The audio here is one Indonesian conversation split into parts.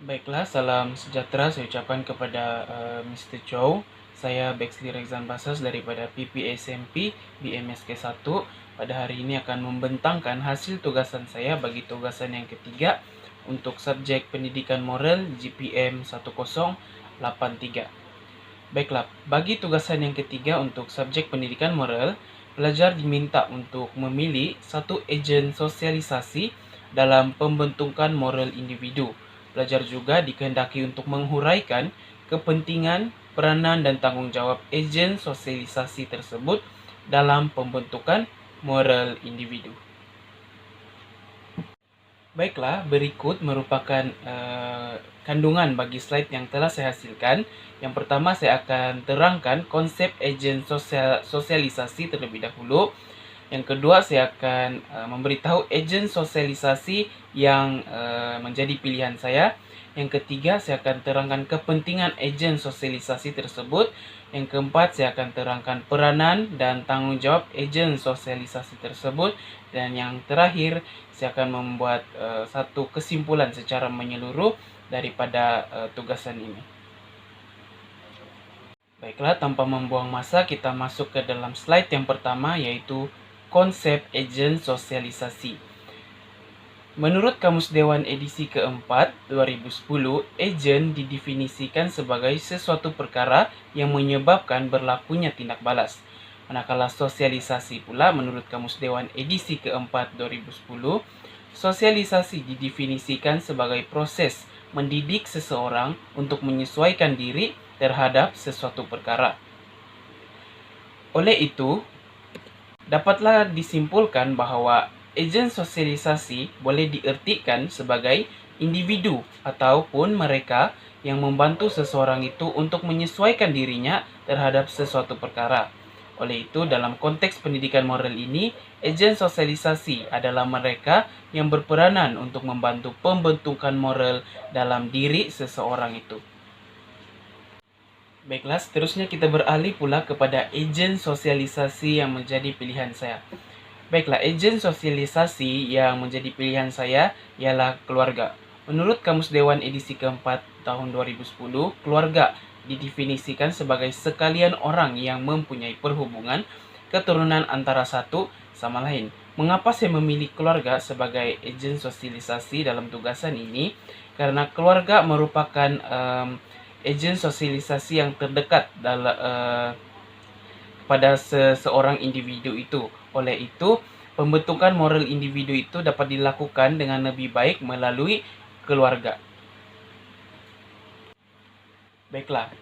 Baiklah, salam sejahtera saya ucapkan kepada Mr. Chow. Saya Bexley Rezan Basas daripada PPSMP BMSK 1. Pada hari ini akan membentangkan hasil tugasan saya bagi tugasan yang ketiga untuk subjek pendidikan moral GPM 1083. Baiklah, bagi tugasan yang ketiga untuk subjek pendidikan moral, pelajar diminta untuk memilih satu ejen sosialisasi dalam pembentukan moral individu. Pelajar juga dikehendaki untuk menghuraikan kepentingan, peranan, dan tanggung jawab ejen sosialisasi tersebut dalam pembentukan moral individu. Baiklah, berikut merupakan kandungan bagi slide yang telah saya hasilkan. Yang pertama, saya akan terangkan konsep ejen sosialisasi terlebih dahulu. Yang kedua, saya akan memberitahu ejen sosialisasi yang menjadi pilihan saya. Yang ketiga, saya akan terangkan kepentingan ejen sosialisasi tersebut. Yang keempat, saya akan terangkan peranan dan tanggung jawab ejen sosialisasi tersebut. Dan yang terakhir, saya akan membuat satu kesimpulan secara menyeluruh daripada tugasan ini. Baiklah, tanpa membuang masa, kita masuk ke dalam slide yang pertama, yaitu konsep ejen sosialisasi. Menurut Kamus Dewan edisi keempat 2010, ejen didefinisikan sebagai sesuatu perkara yang menyebabkan berlakunya tindak balas. Manakala sosialisasi pula, menurut Kamus Dewan edisi keempat 2010, sosialisasi didefinisikan sebagai proses mendidik seseorang untuk menyesuaikan diri terhadap sesuatu perkara. Oleh itu, dapatlah disimpulkan bahwa ejen sosialisasi boleh diartikan sebagai individu ataupun mereka yang membantu seseorang itu untuk menyesuaikan dirinya terhadap sesuatu perkara. Oleh itu, dalam konteks pendidikan moral ini, ejen sosialisasi adalah mereka yang berperanan untuk membantu pembentukan moral dalam diri seseorang itu. Baiklah, seterusnya kita beralih pula kepada ejen sosialisasi yang menjadi pilihan saya. Baiklah, ejen sosialisasi yang menjadi pilihan saya ialah keluarga. Menurut Kamus Dewan edisi keempat tahun 2010, keluarga didefinisikan sebagai sekalian orang yang mempunyai perhubungan keturunan antara satu sama lain. Mengapa saya memilih keluarga sebagai ejen sosialisasi dalam tugasan ini? Karena keluarga merupakan ejen sosialisasi yang terdekat pada seseorang individu itu. Oleh itu, pembentukan moral individu itu dapat dilakukan dengan lebih baik melalui keluarga. Baiklah,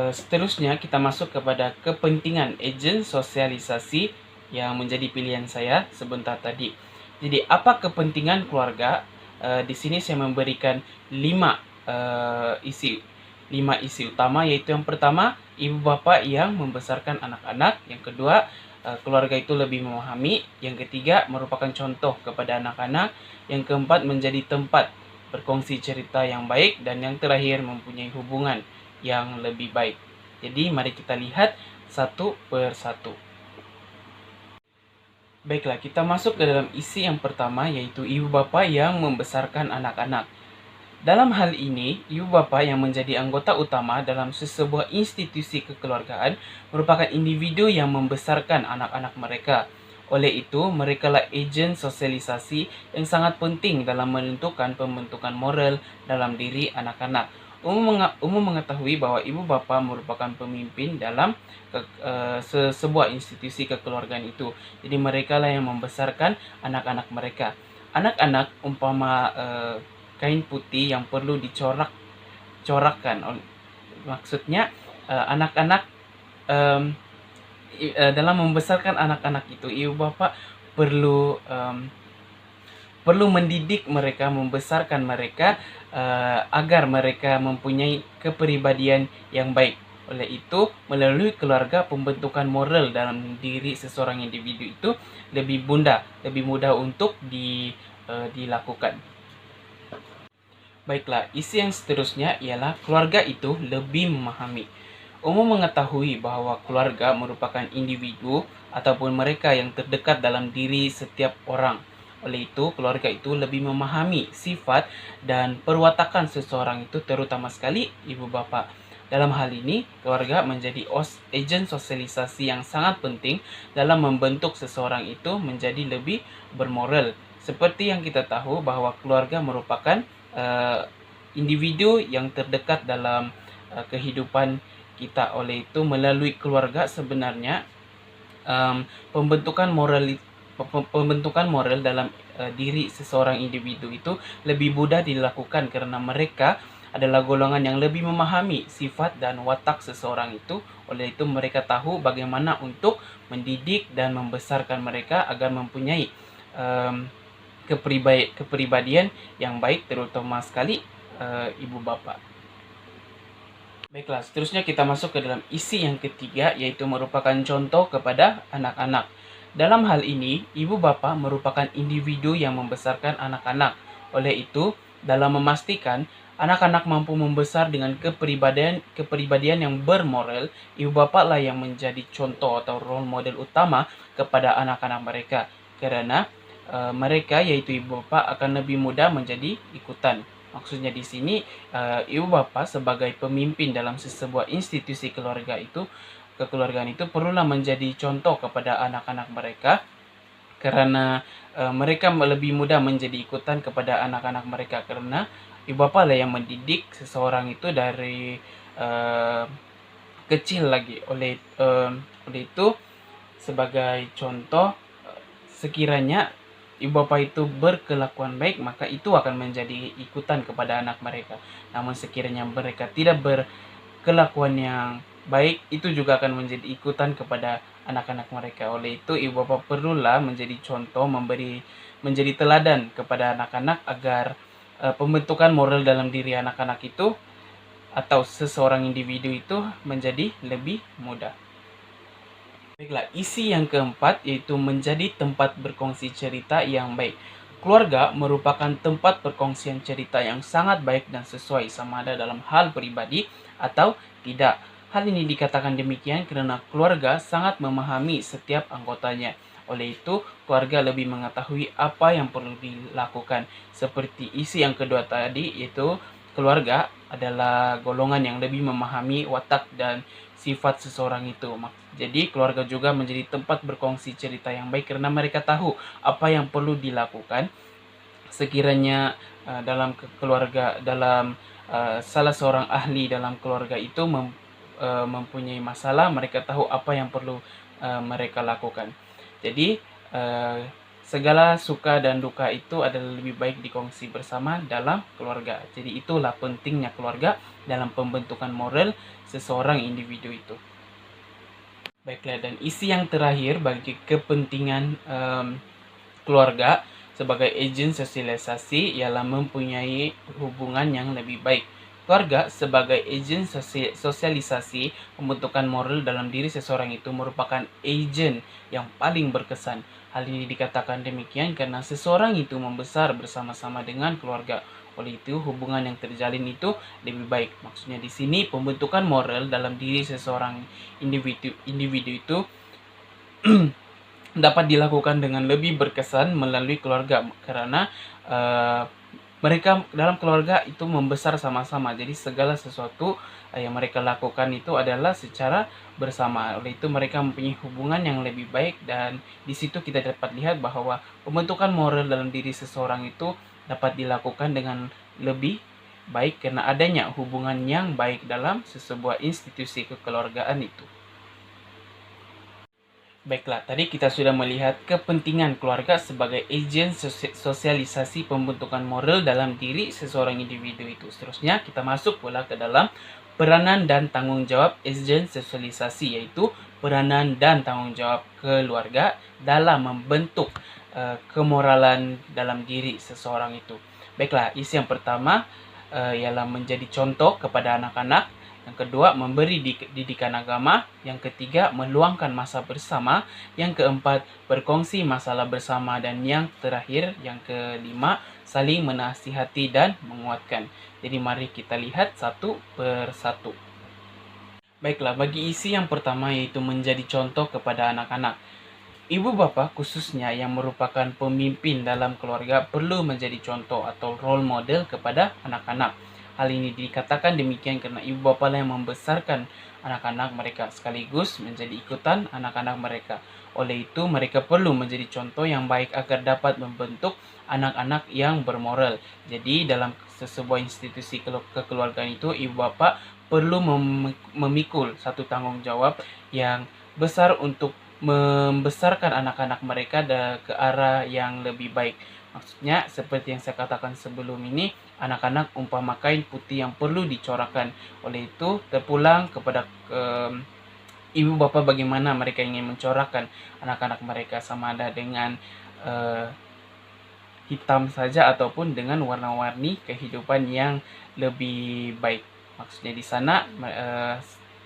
seterusnya kita masuk kepada kepentingan ejen sosialisasi yang menjadi pilihan saya sebentar tadi. Jadi, apa kepentingan keluarga? Di sini saya memberikan 5 isi utama, yaitu yang pertama, ibu bapa yang membesarkan anak-anak. Yang kedua, keluarga itu lebih memahami. Yang ketiga, merupakan contoh kepada anak-anak. Yang keempat, menjadi tempat berkongsi cerita yang baik. Dan yang terakhir, mempunyai hubungan yang lebih baik. Jadi, mari kita lihat satu persatu. Baiklah, kita masuk ke dalam isi yang pertama, yaitu ibu bapa yang membesarkan anak-anak. Dalam hal ini, ibu bapa yang menjadi anggota utama dalam sebuah institusi kekeluargaan merupakan individu yang membesarkan anak-anak mereka. Oleh itu, merekalah ejen sosialisasi yang sangat penting dalam menentukan pembentukan moral dalam diri anak-anak. Umum mengetahui bahwa ibu bapa merupakan pemimpin dalam sebuah institusi kekeluargaan itu. Jadi merekalah yang membesarkan anak-anak mereka. Anak-anak umpama kain putih yang perlu dicorakkan. Maksudnya anak-anak dalam membesarkan anak-anak itu, ibu bapak perlu mendidik mereka, membesarkan mereka agar mereka mempunyai kepribadian yang baik. Oleh itu, melalui keluarga, pembentukan moral dalam diri seseorang individu itu lebih mudah untuk dilakukan. Baiklah, isi yang seterusnya ialah keluarga itu lebih memahami. Umum mengetahui bahwa keluarga merupakan individu ataupun mereka yang terdekat dalam diri setiap orang. Oleh itu, keluarga itu lebih memahami sifat dan perwatakan seseorang itu, terutama sekali ibu bapa. Dalam hal ini, keluarga menjadi agen sosialisasi yang sangat penting dalam membentuk seseorang itu menjadi lebih bermoral. Seperti yang kita tahu bahwa keluarga merupakan individu yang terdekat dalam kehidupan kita. Oleh itu, melalui keluarga sebenarnya pembentukan moral dalam diri seseorang individu itu lebih mudah dilakukan karena mereka adalah golongan yang lebih memahami sifat dan watak seseorang itu. Oleh itu mereka tahu bagaimana untuk mendidik dan membesarkan mereka agar mempunyai kepribadian yang baik, terutama sekali ibu bapa. Baiklah, seterusnya kita masuk ke dalam isi yang ketiga, yaitu merupakan contoh kepada anak-anak. Dalam hal ini, ibu bapa merupakan individu yang membesarkan anak-anak. Oleh itu, dalam memastikan anak-anak mampu membesar dengan kepribadian yang bermoral, ibu bapa lah yang menjadi contoh atau role model utama kepada anak-anak mereka. Karena mereka, yaitu ibu bapa, akan lebih mudah menjadi ikutan. Maksudnya di sini ibu bapa sebagai pemimpin dalam sebuah institusi kekeluargaan itu perlulah menjadi contoh kepada anak-anak mereka, karena mereka lebih mudah menjadi ikutan kepada anak-anak mereka, karena ibu bapa lah yang mendidik seseorang itu dari kecil lagi. Oleh itu sebagai contoh, sekiranya ibu bapa itu berkelakuan baik, maka itu akan menjadi ikutan kepada anak mereka. Namun sekiranya mereka tidak berkelakuan yang baik, itu juga akan menjadi ikutan kepada anak-anak mereka. Oleh itu ibu bapa perlulah menjadi contoh, menjadi teladan kepada anak-anak agar pembentukan moral dalam diri anak-anak itu atau seseorang individu itu menjadi lebih mudah. Baiklah, isi yang keempat yaitu menjadi tempat berkongsi cerita yang baik. Keluarga merupakan tempat perkongsian cerita yang sangat baik dan sesuai, sama ada dalam hal pribadi atau tidak. Hal ini dikatakan demikian karena keluarga sangat memahami setiap anggotanya. Oleh itu, keluarga lebih mengetahui apa yang perlu dilakukan. Seperti isi yang kedua tadi, yaitu keluarga adalah golongan yang lebih memahami watak dan sifat seseorang itu. Jadi keluarga juga menjadi tempat berkongsi cerita yang baik karena mereka tahu apa yang perlu dilakukan sekiranya dalam keluarga, dalam salah seorang ahli dalam keluarga itu mempunyai masalah, mereka tahu apa yang perlu mereka lakukan. Jadi segala suka dan duka itu adalah lebih baik dikongsi bersama dalam keluarga. Jadi itulah pentingnya keluarga dalam pembentukan moral seseorang individu itu. Baiklah, dan isi yang terakhir bagi kepentingan keluarga sebagai agen sosialisasi ialah mempunyai hubungan yang lebih baik. Keluarga sebagai agen sosialisasi pembentukan moral dalam diri seseorang itu merupakan agen yang paling berkesan. Hal ini dikatakan demikian karena seseorang itu membesar bersama-sama dengan keluarga. Oleh itu, hubungan yang terjalin itu lebih baik. Maksudnya di sini pembentukan moral dalam diri seseorang individu itu dapat dilakukan dengan lebih berkesan melalui keluarga, karena mereka dalam keluarga itu membesar sama-sama. Jadi segala sesuatu yang mereka lakukan itu adalah secara bersama. Oleh itu mereka mempunyai hubungan yang lebih baik, dan di situ kita dapat lihat bahwa pembentukan moral dalam diri seseorang itu dapat dilakukan dengan lebih baik karena adanya hubungan yang baik dalam sebuah institusi kekeluargaan itu. Baiklah, tadi kita sudah melihat kepentingan keluarga sebagai agen sosialisasi pembentukan moral dalam diri seseorang individu itu. Seterusnya kita masuk pula ke dalam peranan dan tanggung jawab agen sosialisasi, yaitu peranan dan tanggung jawab keluarga dalam membentuk kemoralan dalam diri seseorang itu. Baiklah, isi yang pertama ialah menjadi contoh kepada anak-anak. Yang kedua, memberi didikan agama. Yang ketiga, meluangkan masa bersama. Yang keempat, berkongsi masalah bersama. Dan yang terakhir, yang kelima, saling menasihati dan menguatkan. Jadi mari kita lihat satu persatu. Baiklah, bagi isi yang pertama yaitu menjadi contoh kepada anak-anak. Ibu bapa khususnya yang merupakan pemimpin dalam keluarga perlu menjadi contoh atau role model kepada anak-anak. Hal ini dikatakan demikian karena ibu bapa lah yang membesarkan anak-anak mereka sekaligus menjadi ikutan anak-anak mereka. Oleh itu, mereka perlu menjadi contoh yang baik agar dapat membentuk anak-anak yang bermoral. Jadi, dalam sebuah institusi kekeluargaan itu, ibu bapa perlu memikul satu tanggung jawab yang besar untuk membesarkan anak-anak mereka ke arah yang lebih baik. Maksudnya, seperti yang saya katakan sebelum ini, anak-anak umpama kain putih yang perlu dicorakan. Oleh itu, terpulang kepada ibu bapa bagaimana mereka ingin mencorakan anak-anak mereka, sama ada dengan hitam saja ataupun dengan warna-warni kehidupan yang lebih baik. Maksudnya di sana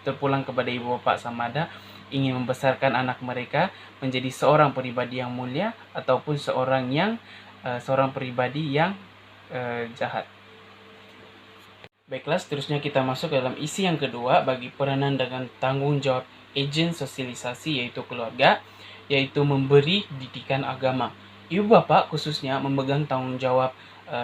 terpulang kepada ibu bapa sama ada ingin membesarkan anak mereka menjadi seorang pribadi yang mulia ataupun seorang pribadi yang jahat. Baiklah, seterusnya kita masuk dalam isi yang kedua bagi peranan dengan tanggung jawab agen sosialisasi yaitu keluarga, yaitu memberi didikan agama. Ibu bapa khususnya memegang tanggung jawab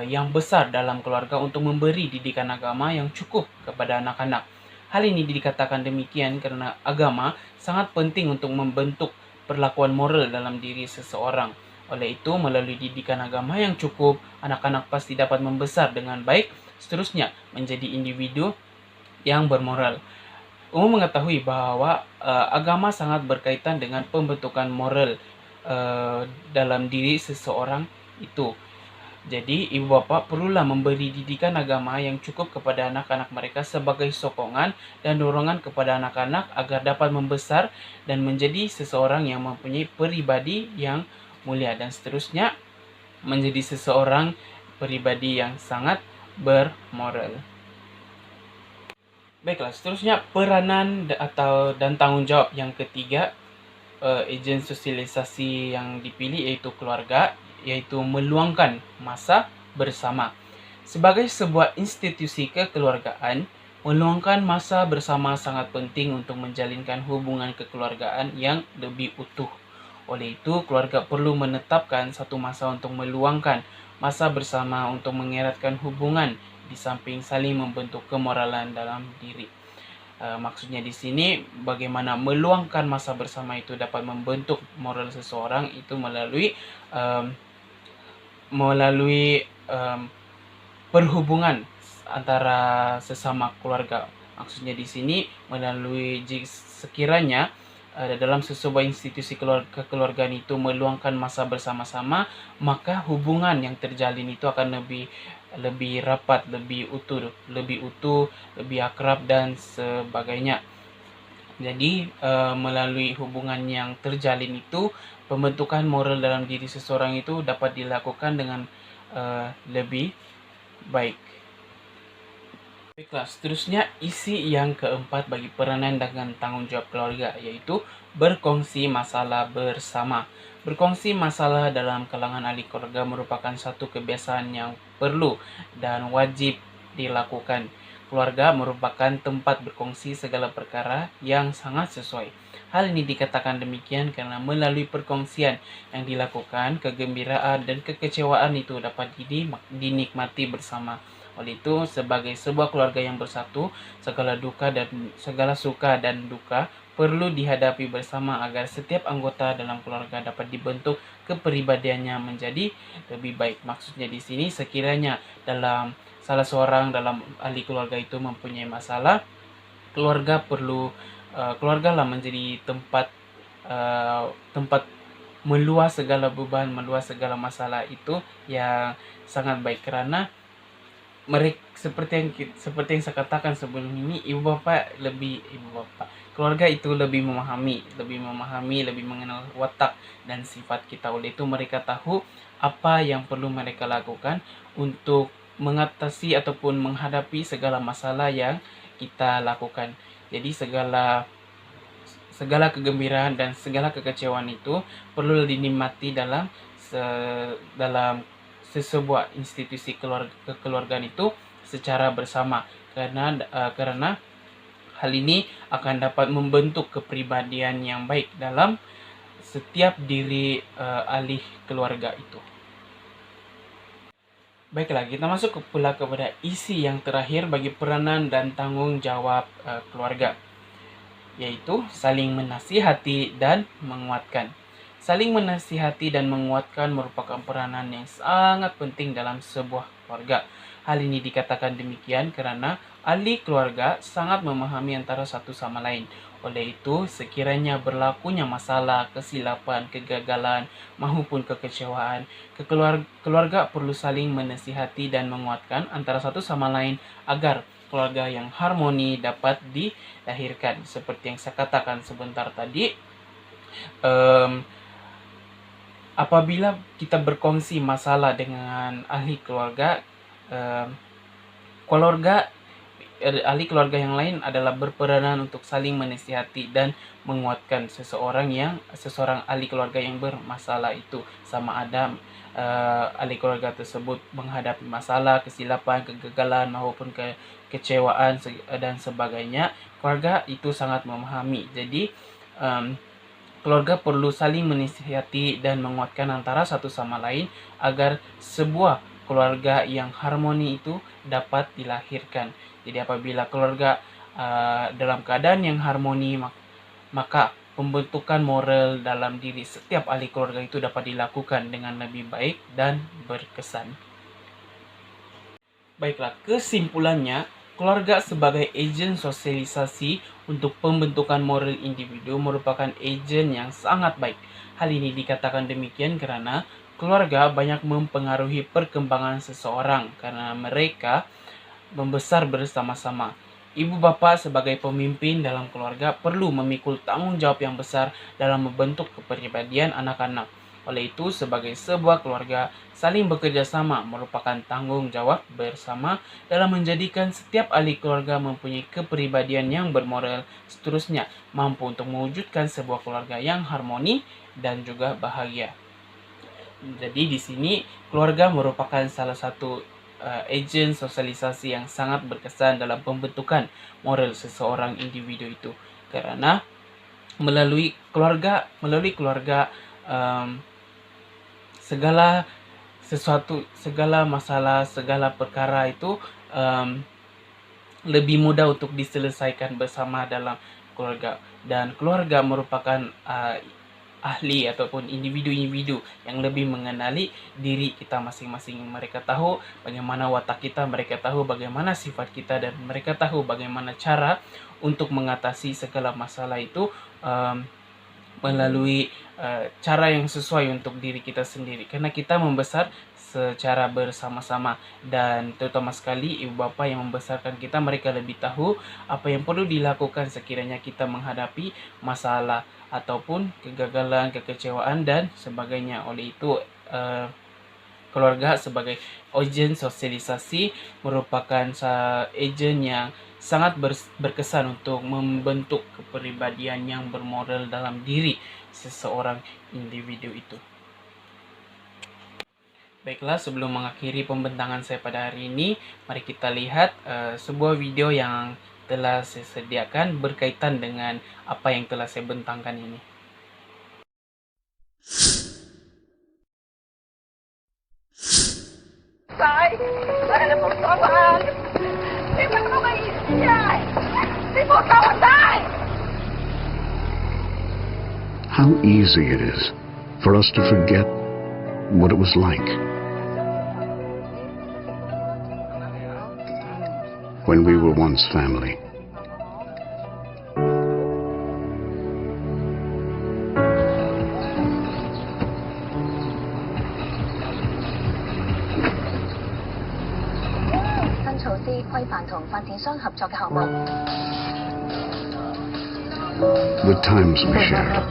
yang besar dalam keluarga untuk memberi didikan agama yang cukup kepada anak-anak. Hal ini dikatakan demikian karena agama sangat penting untuk membentuk perlakuan moral dalam diri seseorang. Oleh itu, melalui didikan agama yang cukup, anak-anak pasti dapat membesar dengan baik, seterusnya menjadi individu yang bermoral. Umum mengetahui bahwa agama sangat berkaitan dengan pembentukan moral dalam diri seseorang itu. Jadi, ibu bapa perlulah memberi didikan agama yang cukup kepada anak-anak mereka sebagai sokongan dan dorongan kepada anak-anak agar dapat membesar dan menjadi seseorang yang mempunyai pribadi yang mulia dan seterusnya menjadi seseorang pribadi yang sangat bermoral. Baiklah, seterusnya peranan dan tanggung jawab yang ketiga agen sosialisasi yang dipilih yaitu keluarga, yaitu meluangkan masa bersama. Sebagai sebuah institusi kekeluargaan, meluangkan masa bersama sangat penting untuk menjalinkan hubungan kekeluargaan yang lebih utuh. Oleh itu, keluarga perlu menetapkan satu masa untuk meluangkan masa bersama untuk mengeratkan hubungan di samping saling membentuk kemoralan dalam diri. Maksudnya di sini bagaimana meluangkan masa bersama itu dapat membentuk moral seseorang itu melalui perhubungan antara sesama keluarga. Maksudnya di sini melalui sekiranya dalam sebuah institusi kekeluargaan itu meluangkan masa bersama-sama, maka hubungan yang terjalin itu akan lebih rapat, lebih utuh, lebih akrab dan sebagainya. Jadi melalui hubungan yang terjalin itu, pembentukan moral dalam diri seseorang itu dapat dilakukan dengan lebih baik. Baiklah, seterusnya isi yang keempat bagi peranan dengan tanggung jawab keluarga, yaitu berkongsi masalah bersama. Berkongsi masalah dalam kalangan ahli keluarga merupakan satu kebiasaan yang perlu dan wajib dilakukan. Keluarga merupakan tempat berkongsi segala perkara yang sangat sesuai. Hal ini dikatakan demikian karena melalui perkongsian yang dilakukan, kegembiraan dan kekecewaan itu dapat dinikmati bersama. Oleh itu, sebagai sebuah keluarga yang bersatu, segala suka dan duka perlu dihadapi bersama agar setiap anggota dalam keluarga dapat dibentuk kepribadiannya menjadi lebih baik. Maksudnya di sini sekiranya dalam salah seorang dalam ahli keluarga itu mempunyai masalah, keluargalah menjadi tempat meluas segala beban, meluas segala masalah itu yang sangat baik karena mereka seperti yang saya katakan sebelum ini, keluarga itu lebih memahami, lebih mengenal watak dan sifat kita. Oleh itu mereka tahu apa yang perlu mereka lakukan untuk mengatasi ataupun menghadapi segala masalah yang kita lakukan. Jadi segala kegembiraan dan segala kekecewaan itu perlu dinikmati dalam sebuah institusi kekeluargaan itu secara bersama karena hal ini akan dapat membentuk kepribadian yang baik dalam setiap diri ahli keluarga itu. Baiklah, kita masuk pula kepada isi yang terakhir bagi peranan dan tanggung jawab keluarga, yaitu saling menasihati dan menguatkan. Saling menasihati dan menguatkan merupakan peranan yang sangat penting dalam sebuah keluarga. Hal ini dikatakan demikian karena ahli keluarga sangat memahami antara satu sama lain. Oleh itu, sekiranya berlakunya masalah, kesilapan, kegagalan, maupun kekecewaan, keluarga perlu saling menasihati dan menguatkan antara satu sama lain agar keluarga yang harmoni dapat dilahirkan. Seperti yang saya katakan sebentar tadi, apabila kita berkongsi masalah dengan ahli keluarga, ahli keluarga yang lain adalah berperanan untuk saling menasihati dan menguatkan seseorang ahli keluarga yang bermasalah itu, sama ada ahli keluarga tersebut menghadapi masalah, kesilapan, kegagalan maupun kekecewaan dan sebagainya. Keluarga itu sangat memahami. Jadi keluarga perlu saling menasihati dan menguatkan antara satu sama lain agar sebuah keluarga yang harmoni itu dapat dilahirkan. Jadi apabila keluarga dalam keadaan yang harmoni, maka pembentukan moral dalam diri setiap ahli keluarga itu dapat dilakukan dengan lebih baik dan berkesan. Baiklah, kesimpulannya, keluarga sebagai agen sosialisasi untuk pembentukan moral individu merupakan agen yang sangat baik. Hal ini dikatakan demikian karena keluarga banyak mempengaruhi perkembangan seseorang karena mereka membesar bersama-sama. Ibu bapa sebagai pemimpin dalam keluarga perlu memikul tanggung jawab yang besar dalam membentuk kepribadian anak-anak. Oleh itu, sebagai sebuah keluarga, saling bekerja sama merupakan tanggung jawab bersama dalam menjadikan setiap ahli keluarga mempunyai kepribadian yang bermoral, seterusnya mampu untuk mewujudkan sebuah keluarga yang harmoni dan juga bahagia. Jadi di sini keluarga merupakan salah satu agen sosialisasi yang sangat berkesan dalam pembentukan moral seseorang individu itu, karena melalui keluarga segala masalah, segala perkara itu lebih mudah untuk diselesaikan bersama dalam keluarga, dan keluarga merupakan ahli ataupun individu-individu yang lebih mengenali diri kita masing-masing. Mereka tahu bagaimana watak kita, mereka tahu bagaimana sifat kita, dan mereka tahu bagaimana cara untuk mengatasi segala masalah itu melalui cara yang sesuai untuk diri kita sendiri, karena kita membesar secara bersama-sama, dan terutama sekali ibu bapa yang membesarkan kita, mereka lebih tahu apa yang perlu dilakukan sekiranya kita menghadapi masalah ataupun kegagalan, kekecewaan dan sebagainya. Oleh itu keluarga sebagai agen sosialisasi merupakan agen yang sangat berkesan untuk membentuk kepribadian yang bermoral dalam diri seseorang individu itu. Baiklah, sebelum mengakhiri pembentangan saya pada hari ini, mari kita lihat sebuah video yang telah saya sediakan berkaitan dengan apa yang telah saya bentangkan ini. How easy it is for us to forget what it was like when we were once family. The times we shared.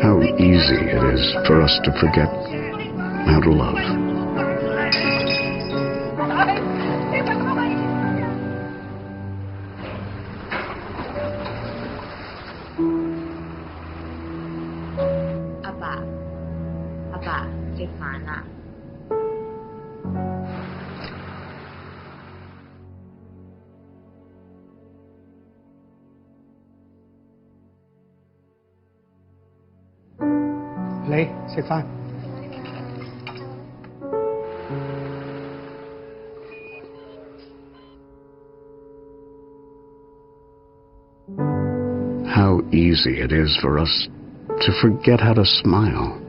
How easy it is for us to forget how to love. 烦啊。嚟食飯。How easy it is for us to forget how to smile.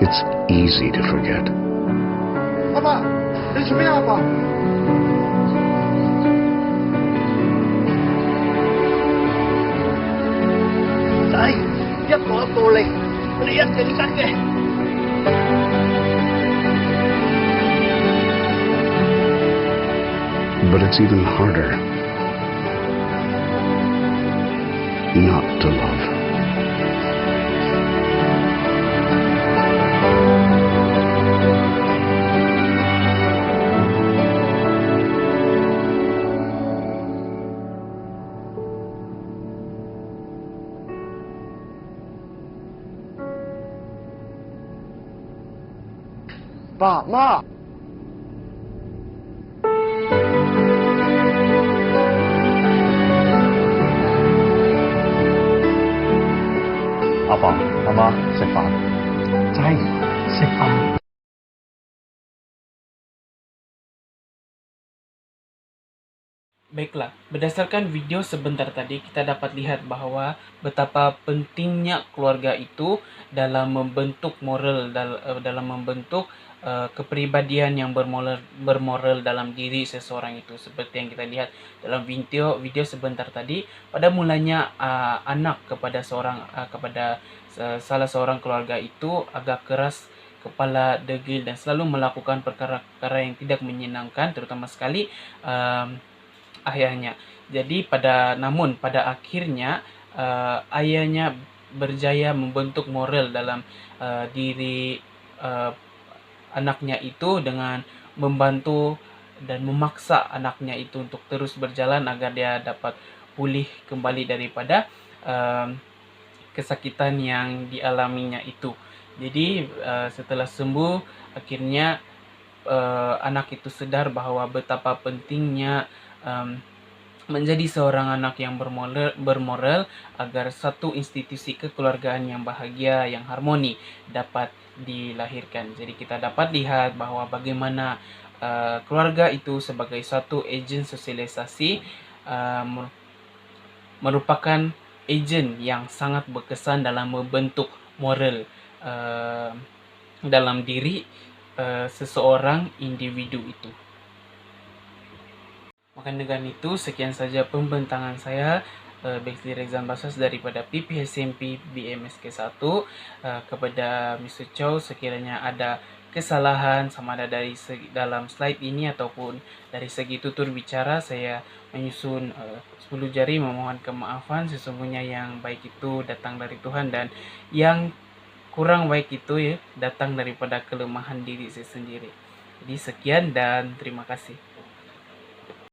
It's easy to forget. 阿爸，你做咩啊？阿爸？仔，一步一步嚟，我哋一定得嘅。But it's even harder not to love. Ba, Ma. Apa, Mama, 食飯。仔，食飯。Baiklah, berdasarkan video sebentar tadi kita dapat lihat bahwa betapa pentingnya keluarga itu dalam membentuk moral, dalam membentuk kepribadian yang bermoral dalam diri seseorang itu. Seperti yang kita lihat dalam video sebentar tadi, pada mulanya anak kepada salah seorang keluarga itu agak keras kepala, degil, dan selalu melakukan perkara-perkara yang tidak menyenangkan, terutama sekali ayahnya. Jadi namun pada akhirnya ayahnya berjaya membentuk moral dalam diri anaknya itu dengan membantu dan memaksa anaknya itu untuk terus berjalan agar dia dapat pulih kembali daripada kesakitan yang dialaminya itu. Jadi setelah sembuh akhirnya anak itu sadar bahwa betapa pentingnya menjadi seorang anak yang bermoral agar satu institusi kekeluargaan yang bahagia, yang harmoni dapat dilahirkan. Jadi kita dapat lihat bahwa bagaimana keluarga itu sebagai satu agen sosialisasi merupakan agen yang sangat berkesan dalam membentuk moral dalam diri seseorang individu itu. Maka dengan itu, sekian saja pembentangan saya, Bexley Rezan Basas daripada PPSMP BMSK 1. Kepada Mr. Chow, sekiranya ada kesalahan sama ada dari dalam slide ini ataupun dari segi tutur bicara, saya menyusun 10 jari memohon kemaafan. Sesungguhnya yang baik itu datang dari Tuhan dan yang kurang baik itu datang daripada kelemahan diri saya sendiri. Jadi sekian dan terima kasih.